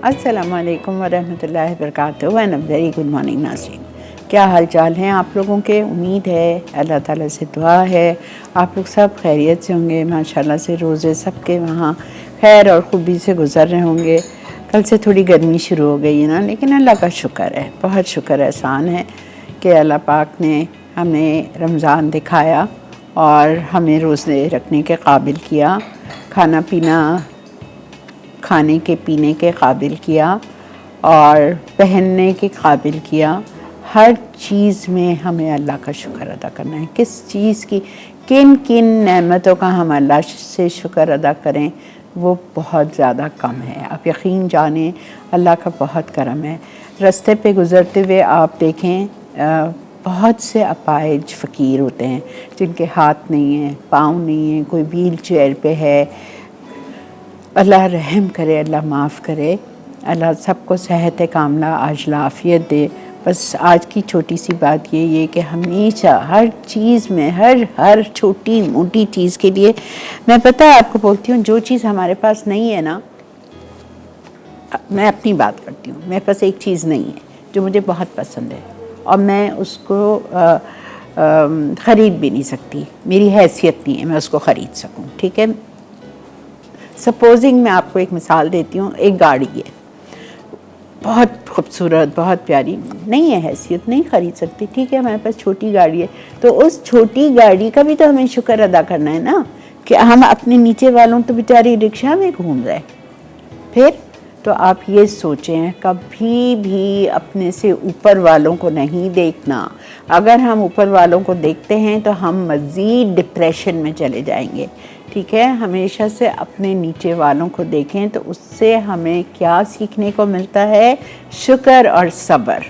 अस्सलाम वालेकुम वरहमतुल्लाहि वबरकातुहू and a very good morning नाज़रीन। क्या हाल चाल हैं आप लोगों के? उम्मीद है, अल्लाह ताला से दुआ है आप लोग सब खैरियत से होंगे। माशाल्लाह से रोज़े सबके वहाँ खैर और ख़ूबी से गुज़र रहे होंगे। कल से थोड़ी गर्मी शुरू हो गई है ना, लेकिन अल्लाह का शुक्र है, बहुत शुक्र एहसान है कि अल्लाह पाक ने हमें रमज़ान दिखाया और हमें रोज़े रखने के काबिल किया, खाना पीना खाने के पीने के काबिल किया और पहनने के काबिल किया। हर चीज़ में हमें अल्लाह का शुक्र अदा करना है। किस चीज़ की, किन किन नेमतों का हम अल्लाह से शुक्र अदा करें वो बहुत ज़्यादा कम है। आप यकीन जानें अल्लाह का बहुत करम है। रास्ते पे गुज़रते हुए आप देखें बहुत से अपाहिज फ़कीर होते हैं जिनके हाथ नहीं हैं, पाँव नहीं हैं, कोई व्हील चेयर पे है। अल्लाह रहम करे, अल्लाह माफ़ करे, अल्लाह सबको सेहत कामला आजिला आफ़ियत दे। बस आज की छोटी सी बात ये कि हमेशा हर चीज़ में हर छोटी मोटी चीज़ के लिए, मैं पता है आपको बोलती हूँ, जो चीज़ हमारे पास नहीं है ना, मैं अपनी बात करती हूँ, मेरे पास एक चीज़ नहीं है जो मुझे बहुत पसंद है और मैं उसको ख़रीद भी नहीं सकती, मेरी हैसियत नहीं है मैं उसको ख़रीद सकूँ। ठीक है, सपोजिंग मैं आपको एक मिसाल देती हूँ, एक गाड़ी है बहुत खूबसूरत, बहुत प्यारी, नहीं है हैसियत, नहीं ख़रीद सकती। ठीक है, हमारे पास छोटी गाड़ी है, तो उस छोटी गाड़ी का भी तो हमें शुक्र अदा करना है ना कि हम अपने नीचे वालों तो बेचारी रिक्शा में घूम रहे। फिर तो आप ये सोचें, कभी भी अपने से ऊपर वालों को नहीं देखना। अगर हम ऊपर वालों को देखते हैं तो हम मज़ीद डिप्रेशन में चले जाएंगे। ठीक है, हमेशा से अपने नीचे वालों को देखें तो उससे हमें क्या सीखने को मिलता है? शुक्र और सब्र,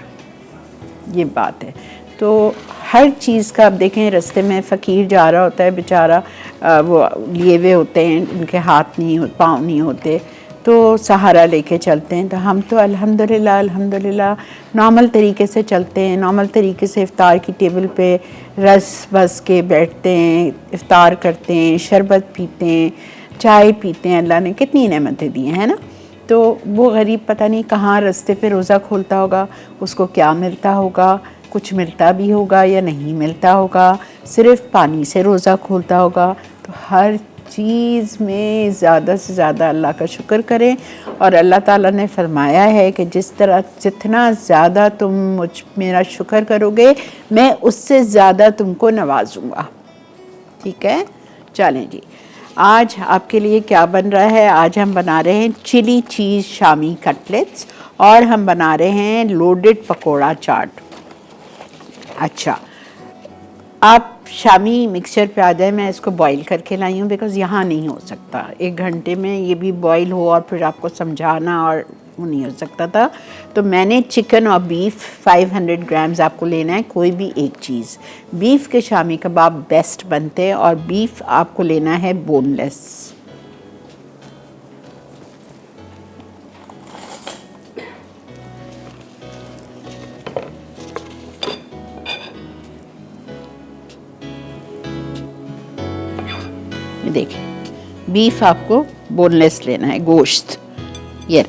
ये बात है। तो हर चीज़ का आप देखें, रास्ते में फ़कीर जा रहा होता है बेचारा, वो लिए हुए होते हैं, उनके हाथ नहीं, पाँव नहीं होते, तो सहारा लेके चलते हैं। तो हम तो अल्हम्दुलिल्लाह नॉर्मल तरीके से चलते हैं, नॉर्मल तरीके से इफ़्तार की टेबल पे रस बस के बैठते हैं, इफ़्तार करते हैं, शरबत पीते हैं, चाय पीते हैं। अल्लाह ने कितनी नेमतें दी हैं, है ना। तो वो गरीब पता नहीं कहाँ रास्ते पे रोज़ा खोलता होगा, उसको क्या मिलता होगा, कुछ मिलता भी होगा या नहीं मिलता होगा, सिर्फ़ पानी से रोज़ा खोलता होगा। तो हर चीज़ में ज़्यादा से ज़्यादा अल्लाह का शुक्र करें। और अल्लाह ताला ने फरमाया है कि जितना ज़्यादा तुम मेरा शुक्र करोगे, मैं उससे ज़्यादा तुमको नवाजूँगा। ठीक है, चलें जी, आज आपके लिए क्या बन रहा है? आज हम बना रहे हैं चिली चीज़ शामी कटलेट्स और हम बना रहे हैं लोडेड पकोड़ा चाट। अच्छा, आप शामी मिक्सचर पे आ जाए, मैं इसको बॉईल करके लाई हूँ बिकॉज़ यहाँ नहीं हो सकता 1 घंटे में ये भी बॉईल हो और फिर आपको समझाना, और वो नहीं हो सकता था। तो मैंने चिकन और बीफ 500 ग्राम्स आपको लेना है, कोई भी एक चीज़। बीफ के शामी कबाब बेस्ट बनते हैं और बीफ आपको लेना है बोनलेस। देखिए, बीफ आपको बोनलेस लेना है, गोश्त, ये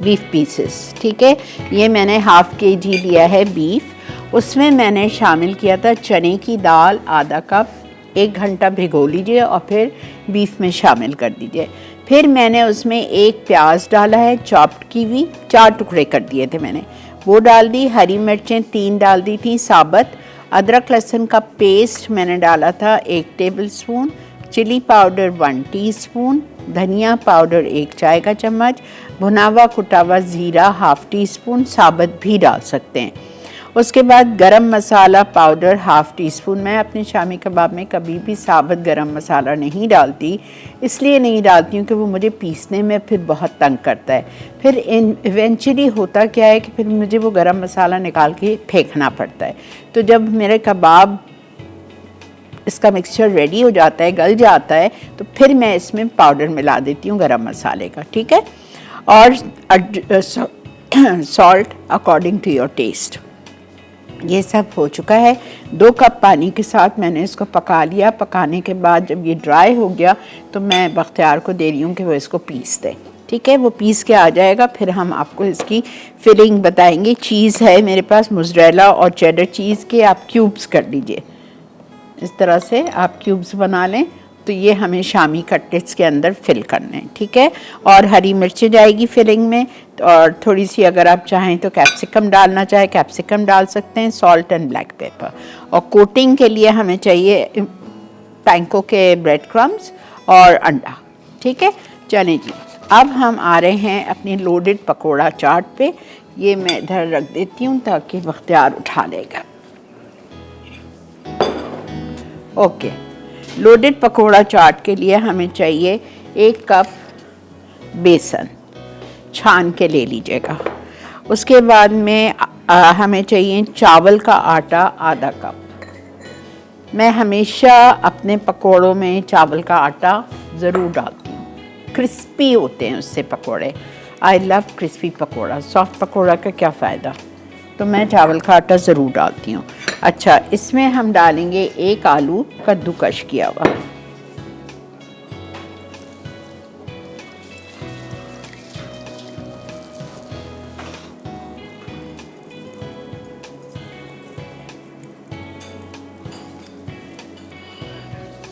बीफ पीसेस। ठीक है, ये मैंने ½ kg लिया है बीफ। उसमें मैंने शामिल किया था चने की दाल आधा कप, 1 घंटा भिगो लीजिए और फिर बीफ में शामिल कर दीजिए। फिर मैंने उसमें 1 प्याज डाला है, चॉप्ड की हुई, 4 टुकड़े कर दिए थे मैंने, वो डाल दी। हरी मिर्चें 3 डाल दी थी साबुत। अदरक लहसुन का पेस्ट मैंने डाला था 1 टेबलस्पून, चिली पाउडर 1 टीस्पून, धनिया पाउडर 1 चाय का चम्मच, भुना हुआ कुटा हुआ ज़ीरा ½ टीस्पून, साबुत भी डाल सकते हैं। उसके बाद गरम मसाला पाउडर ½ टीस्पून। मैं अपने शामी कबाब में कभी भी साबुत गरम मसाला नहीं डालती, इसलिए नहीं डालती हूँ कि वो मुझे पीसने में फिर बहुत तंग करता है। फिर इवेंचुअली होता क्या है कि फिर मुझे वो गरम मसाला निकाल के फेंकना पड़ता है। तो जब मेरे कबाब इसका मिक्सचर रेडी हो जाता है, गल जाता है, तो फिर मैं इसमें पाउडर मिला देती हूँ गरम मसाले का। ठीक है, और salt according to your taste. ये सब हो चुका है। 2 कप पानी के साथ मैंने इसको पका लिया। पकाने के बाद जब ये ड्राई हो गया तो मैं बख्तियार को दे रही हूँ कि वो इसको पीस दे। ठीक है, वो पीस के आ जाएगा, फिर हम आपको इसकी फिलिंग बताएंगे। चीज़ है मेरे पास मोज़रेला और चेडर चीज़ के, आप क्यूब्स कर लीजिए। इस तरह से आप क्यूब्स बना लें। तो ये हमें शामी कटलेट्स के अंदर फिल करने हैं। ठीक है, और हरी मिर्चें जाएगी फिलिंग में, और थोड़ी सी अगर आप चाहें तो कैप्सिकम डालना चाहे कैप्सिकम डाल सकते हैं, सॉल्ट एंड ब्लैक पेपर। और कोटिंग के लिए हमें चाहिए पैंको के ब्रेड क्रम्स और अंडा। ठीक है, चलें जी, अब हम आ रहे हैं अपनी लोडेड पकोड़ा चाट पे। ये मैं इधर रख देती हूँ ताकि बख्तियार उठा लेगा। ओके, लोडेड पकोड़ा चाट के लिए हमें चाहिए 1 कप बेसन, छान के ले लीजिएगा। उसके बाद में हमें चाहिए चावल का आटा आधा कप। मैं हमेशा अपने पकोड़ों में चावल का आटा ज़रूर डालती हूँ, क्रिस्पी होते हैं उससे पकोड़े। I love crispy pakora, soft pakora का क्या फ़ायदा। तो मैं चावल का आटा ज़रूर डालती हूँ। अच्छा, इसमें हम डालेंगे 1 आलू कद्दूकश किया हुआ।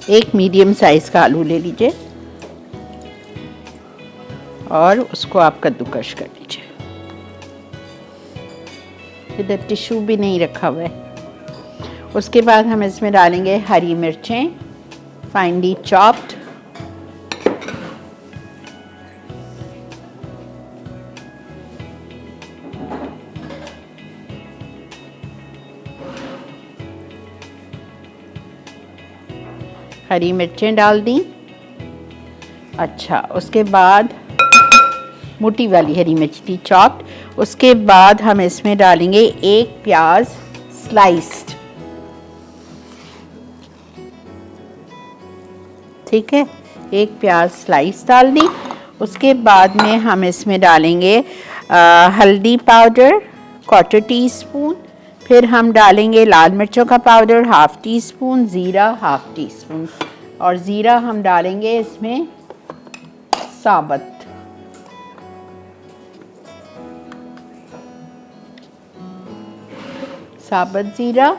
एक मीडियम साइज़ का आलू ले लीजिए और उसको आप कद्दूकश कर लीजिए। इधर टिश्यू भी नहीं रखा हुआ है। उसके बाद हम इसमें डालेंगे हरी मिर्चें फाइनली चॉप्ड, हरी मिर्चें डाल दी। अच्छा, उसके बाद मोटी वाली हरी मिर्च थी चॉप्ड। उसके बाद हम इसमें डालेंगे 1 प्याज स्लाइस्ड। ठीक है, 1 प्याज स्लाइस डाल दी। उसके बाद में हम इसमें डालेंगे हल्दी पाउडर 1/4 टीस्पून, फिर हम डालेंगे लाल मिर्चों का पाउडर 1/2 टीस्पून, ज़ीरा 1/2 टीस्पून, और ज़ीरा हम डालेंगे इसमें साबुत। साबुत ज़ीरा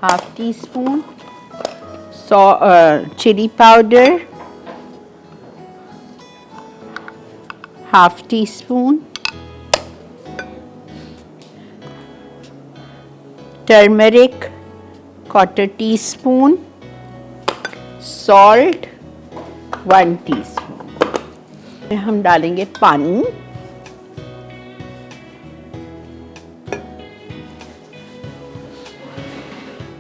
1/2 teaspoon, chilli powder 1/2 teaspoon, turmeric 1/4 teaspoon, salt 1 टीस्पून। हम डालेंगे पानी,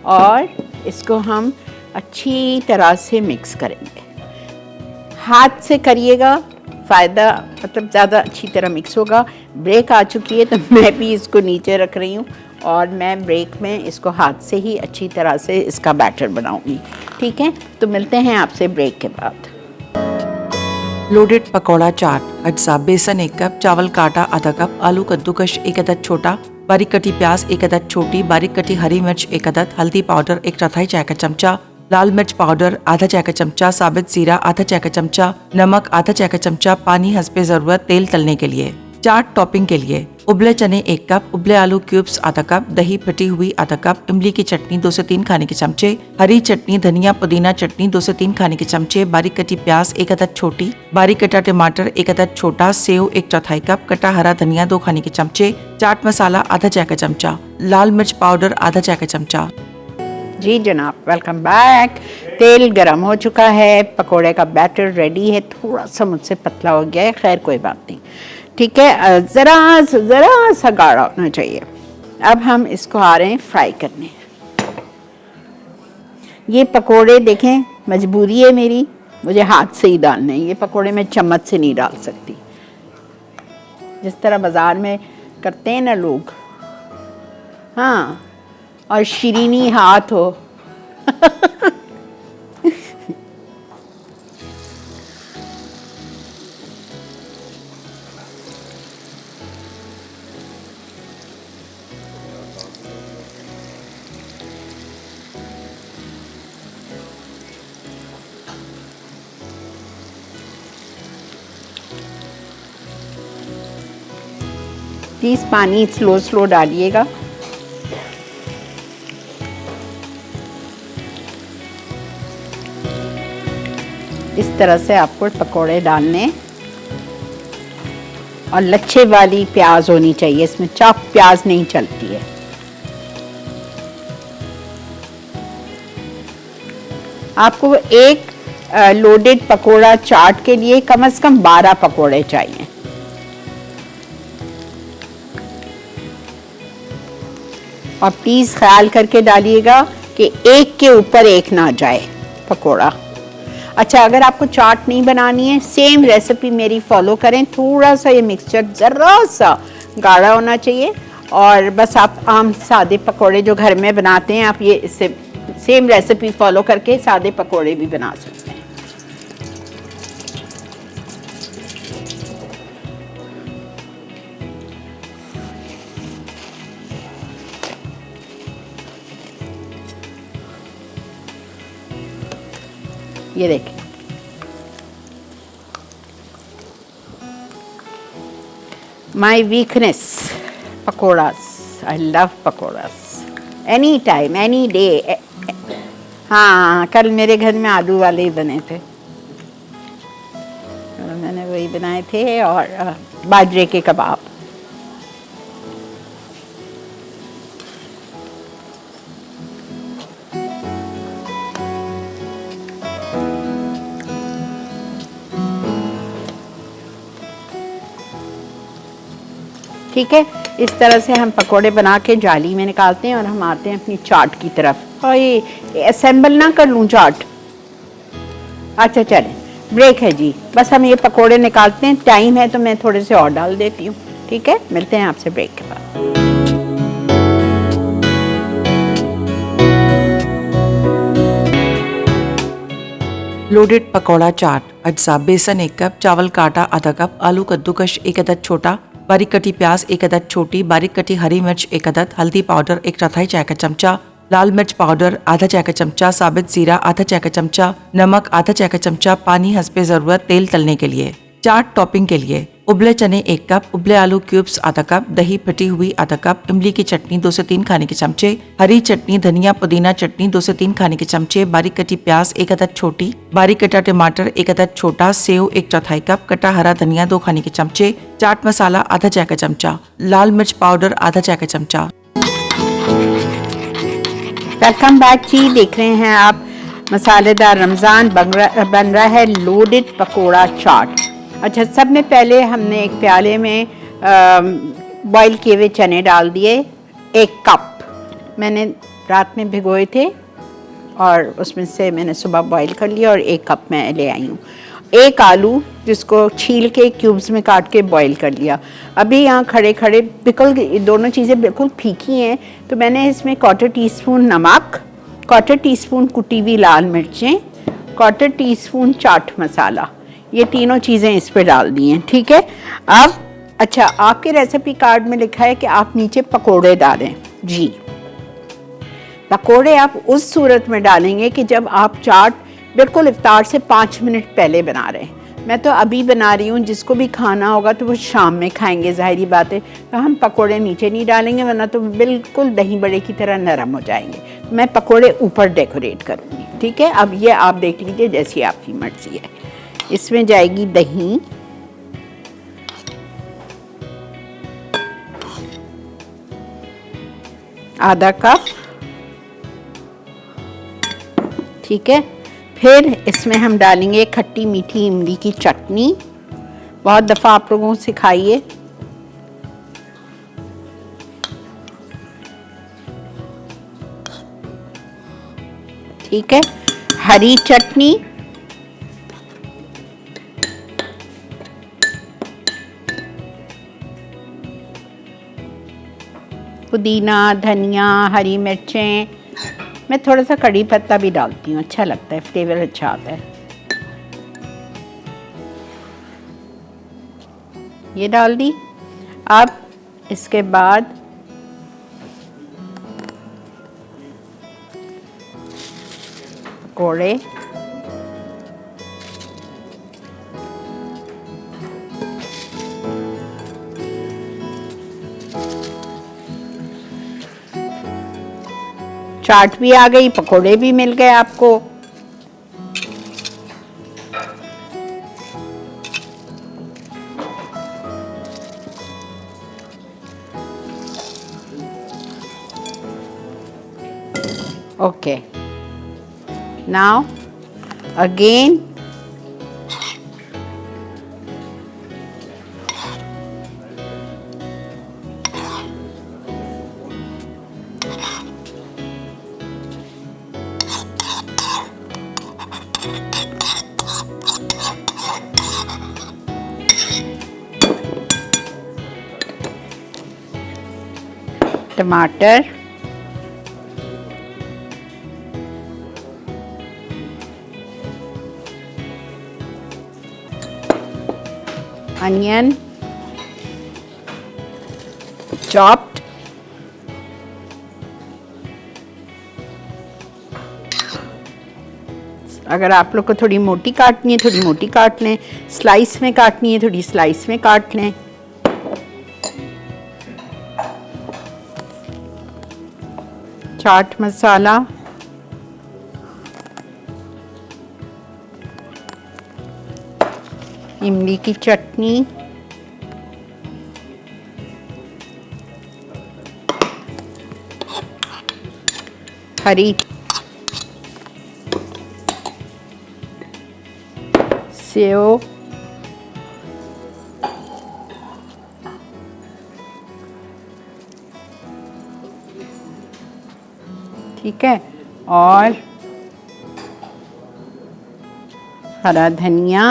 और इसको हम अच्छी तरह से मिक्स करेंगे। हाथ से करिएगा, फ़ायदा मतलब ज़्यादा अच्छी तरह मिक्स होगा। ब्रेक आ चुकी है तो मैं भी इसको नीचे रख रही हूँ और मैं ब्रेक में इसको हाथ से ही अच्छी तरह से इसका बैटर बनाऊंगी। ठीक है, तो मिलते हैं आपसे ब्रेक के बाद। लोडेड पकौड़ा चाट। अज्जा: बेसन 1 कप, चावल का आटा आधा कप, आलू कद्दूकश 1 अदद छोटा, बारीक कटी प्याज 1 अदद छोटी, बारीक कटी हरी मिर्च 1 अदद, हल्दी पाउडर 1/4 चाय का चमचा, लाल मिर्च पाउडर आधा चाय का चमचा, साबित जीरा आधा चाय का चमचा, नमक आधा चाय का चमचा, पानी हस्बे जरूरत। तेल तलने के लिए। चाट टॉपिंग के लिए उबले चने 1 कप, उबले आलू क्यूब्स आधा कप, दही फटी हुई आधा कप, इमली की चटनी 2 से 3 खाने के चमचे, हरी चटनी धनिया पुदीना चटनी 2 से 3 खाने के चमचे, बारीक कटी प्याज 1 अदद छोटी, बारीक कटा टमाटर 1 अदद छोटा, सेव 1/4 कप, कटा हरा धनिया 2 खाने के चमचे, चाट मसाला आधा चाय का चमचा, लाल मिर्च पाउडर आधा चाय का चमचा। जी जनाब, वेलकम बैक। तेल गरम हो चुका है, पकोड़े का बैटर रेडी है। थोड़ा सा मुझसे पतला हो गया है, खैर कोई बात नहीं। ठीक है, ज़रा सा गाढ़ा होना चाहिए। अब हम इसको आ रहे हैं फ्राई करने। ये पकोड़े देखें, मजबूरी है मेरी, मुझे हाथ से ही डालने हैं। ये पकोड़े मैं चम्मच से नहीं डाल सकती, जिस तरह बाज़ार में करते हैं ना लोग। हाँ, और शीरीनी हाथ हो। प्लीज़ पानी स्लो स्लो डालिएगा। इस तरह से आपको पकोड़े डालने, और लच्छे वाली प्याज होनी चाहिए, इसमें चॉप प्याज नहीं चलती है। आपको एक लोडेड पकोड़ा चाट के लिए कम से कम 12 पकोड़े चाहिए। और प्लीज़ ख्याल करके डालिएगा कि एक के ऊपर एक ना जाए पकोड़ा। अच्छा, अगर आपको चाट नहीं बनानी है, सेम रेसिपी मेरी फॉलो करें। थोड़ा सा ये मिक्सचर ज़रा सा गाढ़ा होना चाहिए, और बस आप आम सादे पकोड़े जो घर में बनाते हैं, आप ये इससे सेम रेसिपी फॉलो करके सादे पकोड़े भी बना सकते हैं। ये देखें, my weakness pakoras. I love pakoras any time any day. हाँ, कल मेरे घर में आलू वाले ही बने थे, मैंने वही बनाए थे, और बाजरे के कबाब। ठीक है, इस तरह से हम पकोड़े बना के जाली में निकालते हैं, और हम आते हैं अपनी चाट की तरफ। और ये असेंबल ना कर लूँ चाट। अच्छा चलें, ब्रेक है जी, बस हम ये पकोड़े निकालते हैं। टाइम है तो मैं थोड़े से और डाल देती हूँ। ठीक है, मिलते हैं आपसे ब्रेक के बाद। लोडेड पकौड़ा चाट अज्जा बेसन 1 कप, चावल का आटा आधा कप, आलू कद्दूकश 1 अदद छोटा, बारीक कटी प्याज 1 अदद छोटी, बारीक कटी हरी मिर्च 1 अदद, हल्दी पाउडर 1/4 चाय का चमचा, लाल मिर्च पाउडर आधा चाय का चमचा, साबित जीरा आधा चाय का चमचा, नमक आधा चाय का चमचा, पानी हस्बे जरूरत, तेल तलने के लिए। चाट टॉपिंग के लिए उबले चने 1 कप, उबले आलू क्यूब्स आधा कप, दही फटी हुई आधा कप, इमली की चटनी 2 से 3 खाने के चमचे, हरी चटनी धनिया पुदीना चटनी 2 से 3 खाने के चमचे, बारीक कटी प्याज 1 अदद छोटी, बारीक कटा टमाटर 1 अदद छोटा, सेव 1/4 कप, कटा हरा धनिया 2 खाने के चमचे, चाट मसाला आधा चाय का चमचा, लाल मिर्च पाउडर आधा चाय का चमचा। वेलकम बैक जी, देख रहे हैं आप मसालेदार रमज़ान बन रहा है लोडेड पकोड़ा चाट। अच्छा, सब में पहले हमने एक प्याले में बॉईल किए हुए चने डाल दिए, 1 कप मैंने रात में भिगोए थे, और उसमें से मैंने सुबह बॉईल कर लिया, और 1 कप मैं ले आई हूँ। 1 आलू जिसको छील के क्यूब्स में काट के बॉईल कर लिया। अभी यहाँ खड़े खड़े बिल्कुल दोनों चीज़ें बिल्कुल फीकी हैं, तो मैंने इसमें 1/4 टीस्पून नमक, 1/4 टीस्पून कुटी हुई लाल मिर्चें, 1/4 टीस्पून चाट मसाला, ये तीनों चीज़ें इस पे डाल दी हैं। ठीक है, अब अच्छा, आपके रेसिपी कार्ड में लिखा है कि आप नीचे पकोड़े डालें। जी, पकोड़े आप उस सूरत में डालेंगे कि जब आप चाट बिल्कुल इफ्तार से 5 मिनट पहले बना रहे हैं। मैं तो अभी बना रही हूँ, जिसको भी खाना होगा तो वो शाम में खाएंगे, ज़ाहिरी बात है। तो हम पकोड़े नीचे नहीं डालेंगे, वरना तो बिल्कुल दही बड़े की तरह नरम हो जाएंगे। मैं पकोड़े ऊपर डेकोरेट करूँगी। ठीक है, अब ये आप देख लीजिए, जैसी आपकी मर्जी है। इसमें जाएगी दही, आधा कप। ठीक है, फिर इसमें हम डालेंगे खट्टी मीठी इमली की चटनी, बहुत दफ़ा आप लोगों को सिखाई है। ठीक है, हरी चटनी, पुदीना धनिया हरी मिर्चें, मैं थोड़ा सा कड़ी पत्ता भी डालती हूँ, अच्छा लगता है, फ्लेवर अच्छा आता है। ये डाल दी। अब इसके बाद पकौड़े, चाट भी आ गई, पकोड़े भी मिल गए आपको। ओके, नाउ अगेन टमाटर, अनियन चॉप्ड, अगर आप लोग को थोड़ी मोटी काटनी है थोड़ी मोटी काट लें, स्लाइस में काटनी है थोड़ी स्लाइस में काट लें। चाट मसाला, इमली की चटनी, हरी सेव, ठीक है, और हरा धनिया,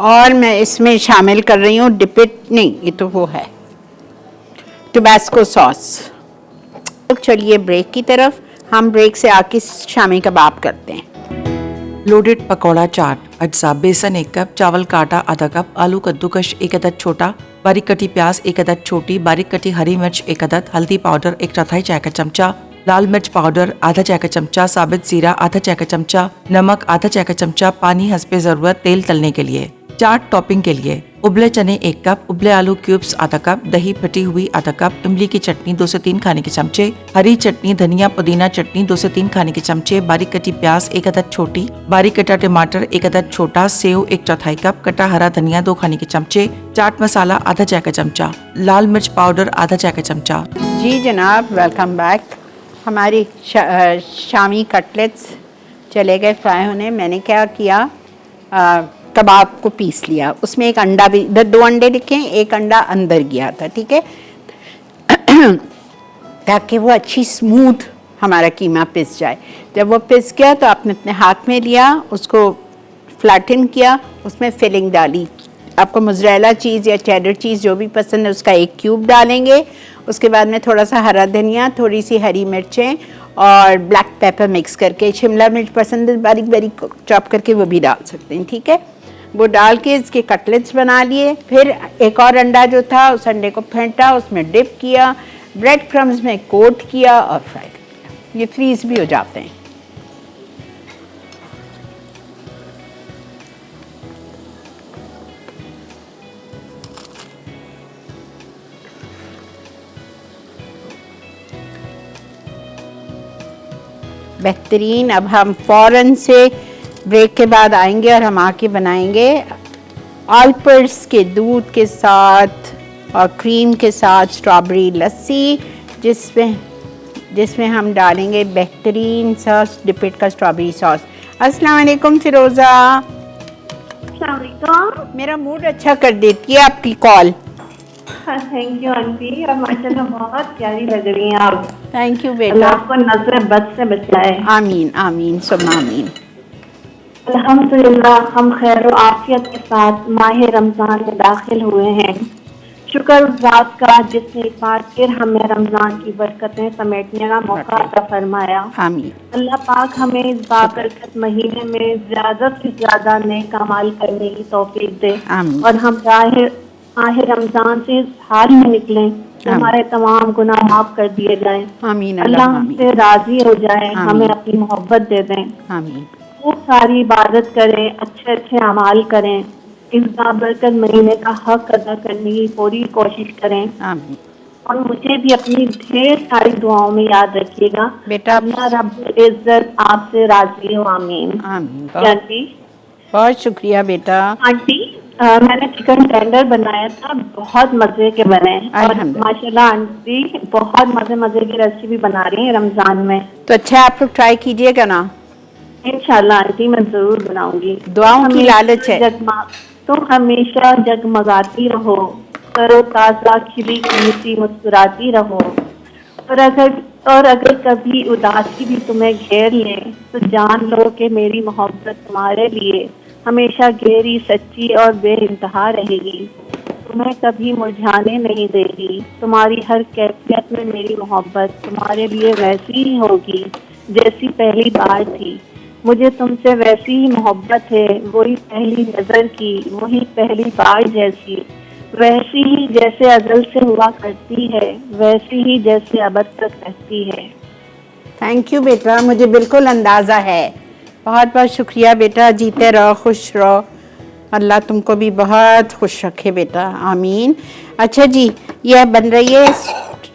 और मैं इसमें शामिल कर रही हूँ डिपिट नहीं, ये तो वो है टबास्को सॉस। चलिए ब्रेक की तरफ, हम ब्रेक से आके शामी कबाब करते हैं। लोडेड पकौड़ा चाट अज्जा बेसन 1 कप, चावल का आटा आधा कप, आलू कद्दूकश 1 अदद छोटा, बारीक कटी प्याज 1 अदद छोटी, बारीक कटी हरी मिर्च 1 अदद, हल्दी पाउडर 1/4 चाय का चमचा, लाल मिर्च पाउडर आधा चाय का चमचा, साबित जीरा आधा चाय का चमचा, नमक आधा चाय का चमचा, पानी हस्बे जरूरत, तेल तलने के लिए। चाट टॉपिंग के लिए उबले चने 1 कप, उबले आलू क्यूब्स आधा कप, दही फटी हुई आधा कप, इमली की चटनी 2 से 3 खाने के चमचे, हरी चटनी धनिया पुदीना चटनी 2 से 3 खाने के चमचे, बारीक कटी प्याज 1 अदद छोटी, बारीक कटा टमाटर 1 अदद छोटा, सेव 1/4 कप, कटा हरा धनिया 2 खाने के चमचे, चाट मसाला आधा चाय का चमचा, लाल मिर्च पाउडर आधा चाय का चमचा। जी जनाब, वेलकम बैक। हमारी शामी कटलेट्स चले गए फ्राई होने। मैंने क्या किया, कबाब को पीस लिया, उसमें एक अंडा भी, 2 अंडे लिखे, एक अंडा अंदर गया था, ठीक है ताकि वो अच्छी स्मूथ हमारा कीमा पिस जाए। जब वो पिस गया तो आपने अपने हाथ में लिया, उसको फ्लैटन किया, उसमें फिलिंग डाली। आपको मोज़रेला चीज़ या चेडर चीज़ जो भी पसंद है उसका 1 क्यूब डालेंगे। उसके बाद में थोड़ा सा हरा धनिया, थोड़ी सी हरी मिर्चें और ब्लैक पेपर मिक्स करके, शिमला मिर्च पसंद है बारीक बारीक चॉप करके वो भी डाल सकते हैं, ठीक है। वो डाल के इसके कटलेट्स बना लिए। फिर एक और अंडा जो था उस अंडे को फेंटा, उसमें डिप किया, ब्रेड क्रम्स में कोट किया और फ्राई किया। ये फ्रीज भी हो जाते हैं। बेहतरीन। अब हम फ़ौरन से ब्रेक के बाद आएंगे और हम आके बनाएंगे आल्पर्स के दूध के साथ और क्रीम के साथ स्ट्रॉबेरी लस्सी, जिसमें हम डालेंगे बेहतरीन सा डिपिट का स्ट्रॉबेरी सॉस। अस्सलाम वालेकुम फिरोज़ा। अस्सलाम वालेकुम। मेरा मूड अच्छा कर देती है आपकी कॉल। थैंक यू आंटी, और माशाल्लाह बहुत प्यारी लग रही हैं आप। थैंक यू अल्लाह बेटा। आपको नजर बद से बचाए। आमीन आमीन सुम्मा आमीन। अल्हम्दुलिल्लाह हम खैर और आफियत के साथ माह रमज़ान में दाखिल हुए हैं। शुक्र उस बात का जिसने एक बार फिर हमें रमज़ान की बरकतें समेटने का मौका अता फरमाया। आमीन। अल्लाह पाक हमें इस बाबरकत महीने में ज़्यादा से ज़्यादा नेक अमाल करने की तौफीक दे आमीन। और हम माह रमज़ान से इस हाल में निकलें कि हमारे तमाम गुनाह माफ कर दिए जाएं। आमीन। अल्लाह हमसे राजी हो जाए, आमीन। हमें अपनी मोहब्बत दे दें। आमीन। खूब सारी इबादत करें, अच्छे अच्छे अमाल करें, इस बाबरकत महीने का हक अदा करने की पूरी कोशिश करें। आमीन और मुझे भी अपनी ढेर सारी दुआओं में याद रखिएगा। बेटा। अल्लाह रब्बुल इज्जत आपसे राजी हो। आमीन। आमीन। आंटी बहुत शुक्रिया बेटा। आंटी मैंने चिकन टेंडर बनाया था, बहुत मजे के बने और अल्हम्दुलिल्लाह। माशाल्लाह आंटी बहुत मजे मजे की रेसिपी बना रही हैं रमजान में। तो अच्छा, आप लोग ट्राई कीजिएगा ना। इंशाल्लाह आंटी मैं जरूर बनाऊंगी। दुआओं की लालच है। तो हमेशा जगमगाती रहो, करो ताजा खिली खिली मुस्कुराती रहो। और अगर कभी उदासी भी तुम्हें घेर ले तो जान लो कि मेरी मोहब्बत तुम्हारे लिए हमेशा गहरी, सच्ची और बेइंतहा रहेगी। तुम्हें कभी मुरझाने नहीं देगी। तुम्हारी हर कैफियत में मेरी मोहब्बत तुम्हारे लिए वैसी ही होगी जैसी पहली बार थी। मुझे तुमसे वैसी ही मोहब्बत है, वही पहली नजर की, वही पहली बार जैसी, वैसी ही जैसे अज़ल से हुआ करती है, वैसी ही जैसे अब तक रहती है। थैंक यू बेटा, मुझे बिल्कुल अंदाज़ा है। बहुत बहुत शुक्रिया बेटा। जीते रहो, खुश रहो, अल्लाह तुमको भी बहुत खुश रखे बेटा। आमीन। अच्छा जी, यह बन रही है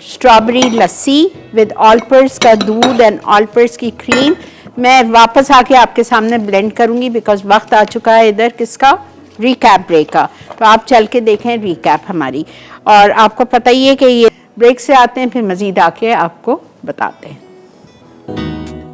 स्ट्रॉबेरी लस्सी विद ऑलपर्स का दूध एंड ऑलपर्स की क्रीम। मैं वापस आके आपके सामने ब्लेंड करूँगी बिकॉज वक्त आ चुका है इधर किसका, रिकैप ब्रेक का। तो आप चल के देखें रिकैप हमारी। और आपको पता ही है कि ये ब्रेक से आते हैं, फिर मज़ीद आके आपको बताते हैं।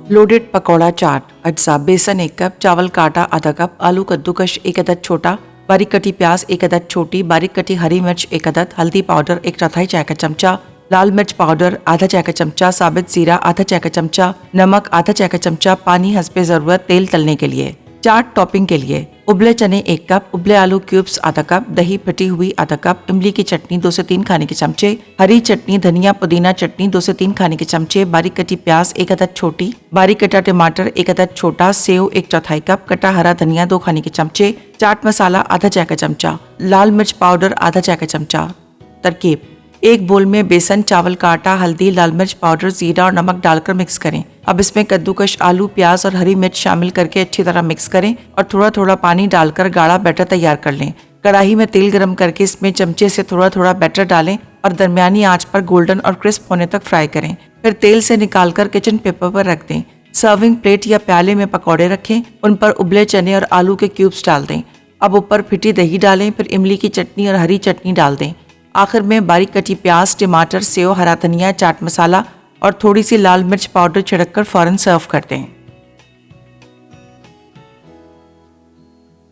लोडेड पकौड़ा चाट अज्जा बेसन 1 कप, चावल का आटा आधा कप, आलू कद्दूकश 1 अदद छोटा, बारीक कटी प्याज 1 अदद छोटी, बारीक कटी हरी मिर्च 1 अदद, हल्दी पाउडर 1/4 चाय का चमचा, लाल मिर्च पाउडर आधा चाय का चमचा, साबित जीरा आधा चाय का चमचा, नमक आधा चाय का चमचा, पानी हस्बे जरूरत, तेल तलने के लिए। चाट टॉपिंग के लिए उबले चने 1 कप, उबले आलू क्यूब्स आधा कप, दही फटी हुई आधा कप, इमली की चटनी 2 से 3 खाने के चमचे, हरी चटनी धनिया पुदीना चटनी 2 से 3 खाने के चमचे, बारीक कटी प्याज 1 अदद छोटी, बारीक कटा टमाटर 1 अदद छोटा, सेव 1/4 कप, कटा हरा धनिया 2 खाने के चमचे, चाट मसाला आधा चाय का चमचा, लाल मिर्च पाउडर आधा चाय का चमचा। तरकीब: एक बोल में बेसन, चावल का आटा, हल्दी, लाल मिर्च पाउडर, जीरा और नमक डालकर मिक्स करें। अब इसमें कद्दूकश आलू, प्याज और हरी मिर्च शामिल करके अच्छी तरह मिक्स करें और थोड़ा थोड़ा पानी डालकर गाढ़ा बैटर तैयार कर लें। कढ़ाई में तेल गरम करके इसमें चमचे से थोड़ा थोड़ा बैटर डालें और दरमियानी आंच पर गोल्डन और क्रिस्प होने तक फ्राई करें। फिर तेल से निकालकर किचन पेपर पर रख दें। सर्विंग प्लेट या प्याले में पकौड़े रखें, उन पर उबले चने और आलू के क्यूब्स डाल दें। अब ऊपर फिटी दही डालें, फिर इमली की चटनी और हरी चटनी डाल दें। आखिर में बारीक कटी प्याज, टमाटर, सेव, हरा धनिया, चाट मसाला और थोड़ी सी लाल मिर्च पाउडर छिड़ककर फौरन सर्व कर दें।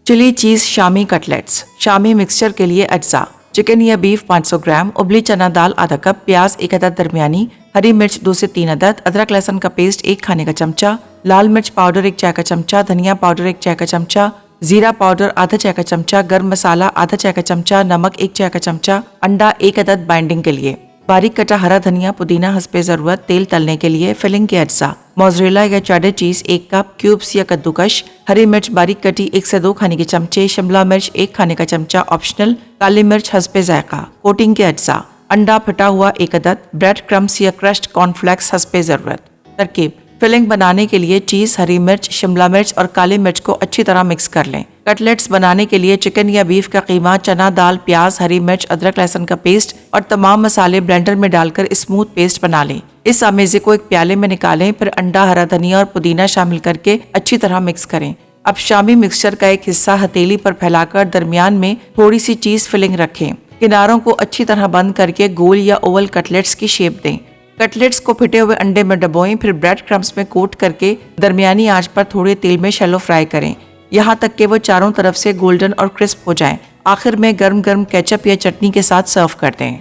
Chilli cheese Shami cutlets. Shami mixture के लिए अज्जा: चिकन या बीफ 500 ग्राम, उबली चना दाल आधा कप, प्याज 1 अदद दरमियानी, हरी मिर्च 2 से 3 अदद, अदरक लहसुन का पेस्ट 1 खाने का चमचा, लाल मिर्च पाउडर 1 चाय का चमचा, धनिया पाउडर 1 चाय का चमचा, जीरा पाउडर आधा चाय का चमचा, गरम मसाला आधा चाय का चमचा, नमक 1 चाय का चमचा, अंडा 1 अदद बाइंडिंग के लिए, बारीक कटा हरा धनिया पुदीना हस्बे जरूरत, तेल तलने के लिए। फिलिंग के अज्जा: मोज़रेला या चेडर चीज 1 कप, क्यूब्स या कद्दूकश, हरी मिर्च बारीक कटी 1 से 2 खाने के चमचे, शिमला मिर्च 1 खाने का चमचा ऑप्शनल, काली मिर्च हस्बे जायका। कोटिंग के अज्जा: अंडा फटा हुआ 1 अदद, ब्रेड क्रम्स या क्रश्ड कॉर्नफ्लेक्स हस्बे जरूरत। तरकीब: फिलिंग बनाने के लिए चीज, हरी मिर्च, शिमला मिर्च और काली मिर्च को अच्छी तरह मिक्स कर लें। कटलेट्स बनाने के लिए चिकन या बीफ का कीमा, चना दाल, प्याज, हरी मिर्च, अदरक लहसुन का पेस्ट और तमाम मसाले ब्लेंडर में डालकर स्मूथ पेस्ट बना लें। इस आमेजे को एक प्याले में निकालें, फिर अंडा, हरा धनिया और पुदीना शामिल करके अच्छी तरह मिक्स करें। अब शामी मिक्सचर का एक हिस्सा हथेली पर फैलाकर दरमियान में थोड़ी सी चीज फिलिंग रखें। किनारों को अच्छी तरह बंद करके गोल या ओवल कटलेट्स की शेप दें। कटलेट्स को फिटे हुए अंडे में डबोएं, फिर ब्रेड क्रम्स में कोट करके दरमियानी आंच पर थोड़े तेल में शैलो फ्राई करें, यहाँ तक कि वो चारों तरफ से गोल्डन और क्रिस्प हो जाएं। आखिर में गर्म गर्म केचप या चटनी के साथ सर्व कर दें।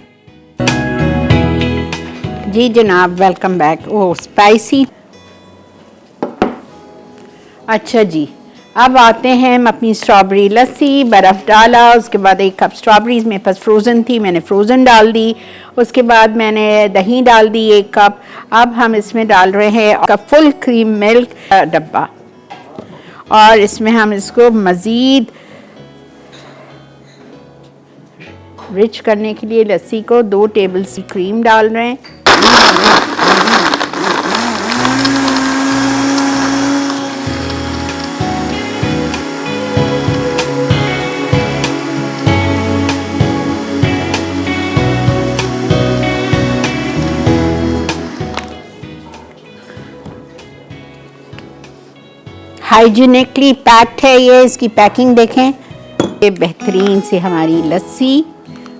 जी जनाब, वेलकम बैक। ओह स्पाइसी। अच्छा जी, अब आते हैं हम अपनी स्ट्रॉबेरी लस्सी। बर्फ़ डाला, उसके बाद 1 कप स्ट्रॉबेरीज मेरे पास फ्रोज़न थी, मैंने फ्रोज़न डाल दी। उसके बाद मैंने दही डाल दी 1 कप। अब हम इसमें डाल रहे हैं फुल क्रीम मिल्क डब्बा, और इसमें हम इसको मज़ीद रिच करने के लिए लस्सी को 2 टेबल स्पून क्रीम डाल रहे हैं। हाइजीनिकली पैक्ड है ये, इसकी पैकिंग देखें। ये बेहतरीन सी हमारी लस्सी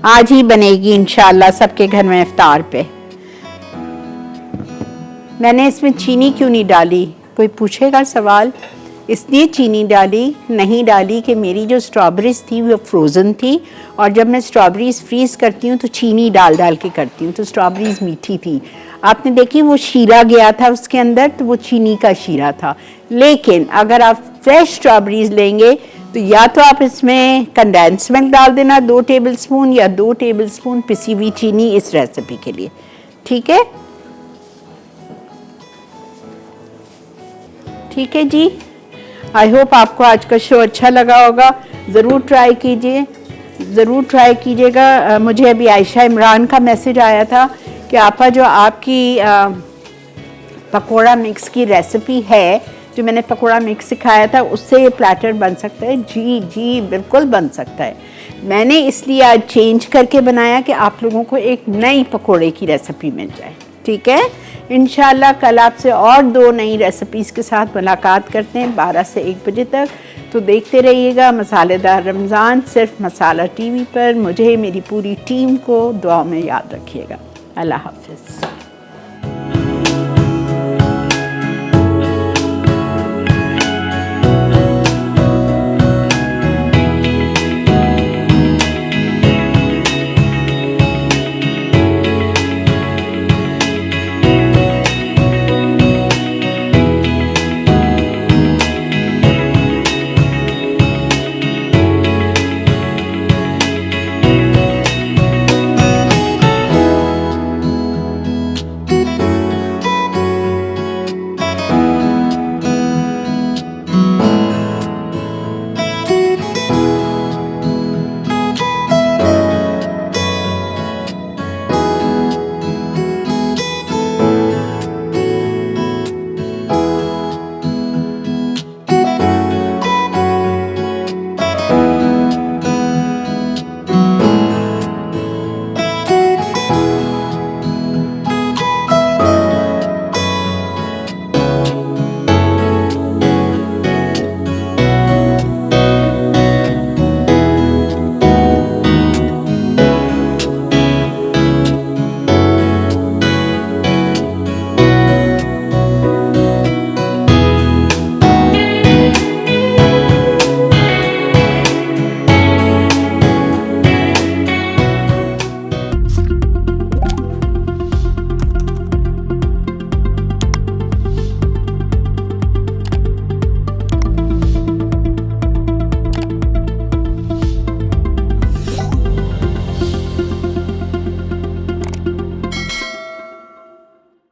आज ही बनेगी इंशाल्लाह सबके घर में इफ्तार पे। मैंने इसमें चीनी क्यों नहीं डाली, कोई पूछेगा सवाल। इसलिए चीनी नहीं डाली कि मेरी जो स्ट्रॉबेरीज थी वो फ्रोज़न थी, और जब मैं स्ट्रॉबेरीज फ्रीज़ करती हूँ तो चीनी डाल के करती हूँ, तो स्ट्रॉबेरीज मीठी थी। आपने देखी वो शीरा गया था उसके अंदर, तो वो चीनी का शीरा था। लेकिन अगर आप फ्रेश स्ट्रॉबेरीज लेंगे तो या तो आप इसमें कंडेंस मिल्क डाल देना 2 टेबलस्पून, या 2 टेबलस्पून पिसी हुई चीनी इस रेसिपी के लिए, ठीक है। ठीक है जी, आई होप आपको आज का शो अच्छा लगा होगा। ज़रूर ट्राई कीजिएगा। मुझे अभी आयशा इमरान का मैसेज आया था कि आपा जो आपकी पकोड़ा मिक्स की रेसिपी है, जो मैंने पकोड़ा मिक्स सिखाया था, उससे ये प्लेटर बन सकता है। जी बिल्कुल बन सकता है। मैंने इसलिए आज चेंज करके बनाया कि आप लोगों को एक नई पकोड़े की रेसिपी मिल जाए, ठीक है। इंशाल्लाह कल आपसे और 2 नई रेसिपीज़ के साथ मुलाकात करते हैं 12 से 1 बजे तक। तो देखते रहिएगा मसालेदार रमज़ान सिर्फ मसाला टीवी पर। मुझे, मेरी पूरी टीम को दुआ में याद रखिएगा। अल्लाह हाफ़िज़।